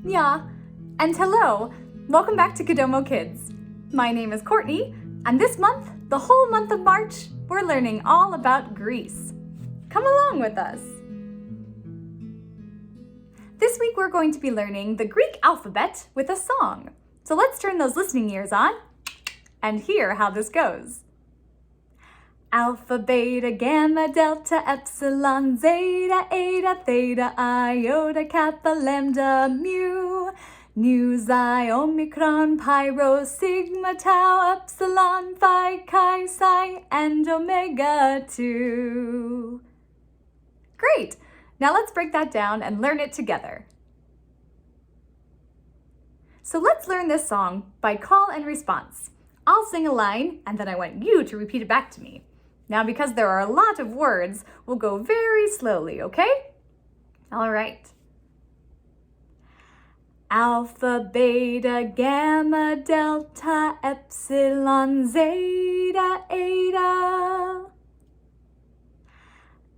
Yeah, and hello. Welcome back to Kodomo Kids. My name is Courtney, and this month, the whole month of March, we're learning all about Greece. Come along with us. This week we're going to be learning the Greek alphabet with a song. So let's turn those listening ears on and hear how this goes. Alpha, beta, gamma, delta, epsilon, zeta, eta, theta, iota, kappa, lambda, mu, nu, xi, omicron, pi, rho, sigma, tau, epsilon, phi, chi, psi, and omega 2. Great! Now let's break that down and learn it together. So let's learn this song by call and response. I'll sing a line and then I want you to repeat it back to me. Now, because there are a lot of words, we'll go very slowly, okay? All right. Alpha, beta, gamma, delta, epsilon, zeta, eta.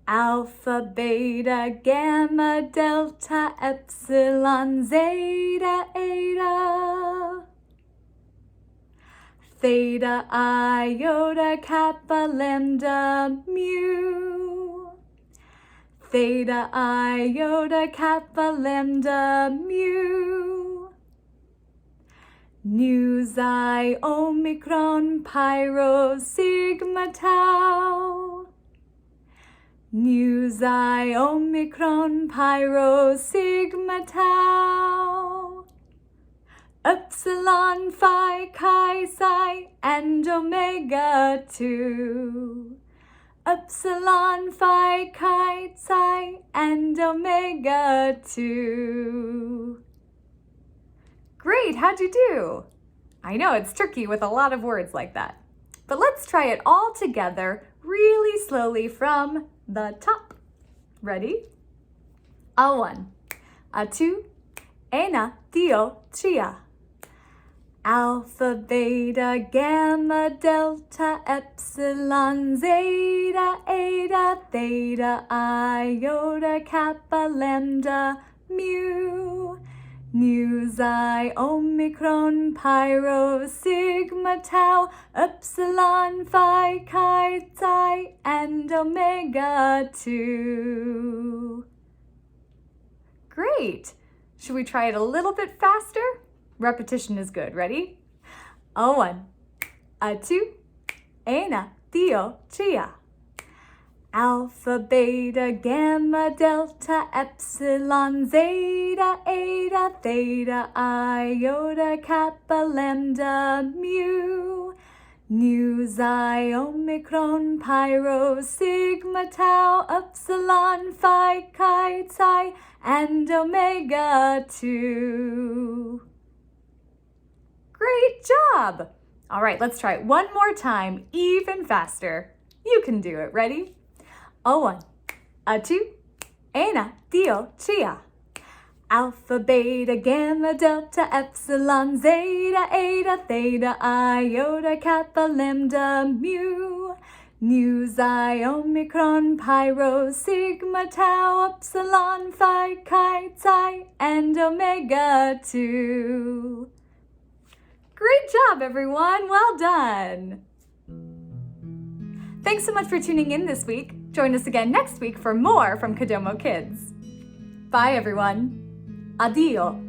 Alpha, beta, gamma, delta, epsilon, zeta, eta. Theta, iota, kappa, lambda, mu. Theta, iota, kappa, lambda, mu. Nu, xi, omicron, pi, rho, sigma, tau. Nu, xi, omicron, pi, rho, sigma, tau. Epsilon, phi, chi, psi, and omega 2. Epsilon, phi, chi, psi, and omega 2. Great, how'd you do? I know it's tricky with a lot of words like that. But let's try it all together really slowly from the top. Ready? A1, A2, Ena, Dio, Tria. Alpha, beta, gamma, delta, epsilon, zeta, eta, theta, iota, kappa, lambda, mu. Nu, xi, omicron, pi, rho, sigma, tau, epsilon, phi, chi, psi, and omega 2. Great! Should we try it a little bit faster? Repetition is good. Ready? A1, A2, Ena, Dio, Tria. Alpha, beta, gamma, delta, epsilon, zeta, eta, theta, iota, kappa, lambda, mu. Nu, xi, omicron, pi, rho, sigma, tau, epsilon, phi, chi, psi, and omega 2. Great job! All right, let's try it one more time, even faster. You can do it. Ready? A1, A2, Ena, Dio, Tria. Alpha, beta, gamma, delta, epsilon, zeta, eta, theta, iota, kappa, lambda, mu. Nu, xi, omicron, pi, rho, sigma, tau, epsilon, phi, chi, psi, and omega 2. Great job, everyone. Well done. Thanks so much for tuning in this week. Join us again next week for more from Kodomo Kids. Bye, everyone. Addio.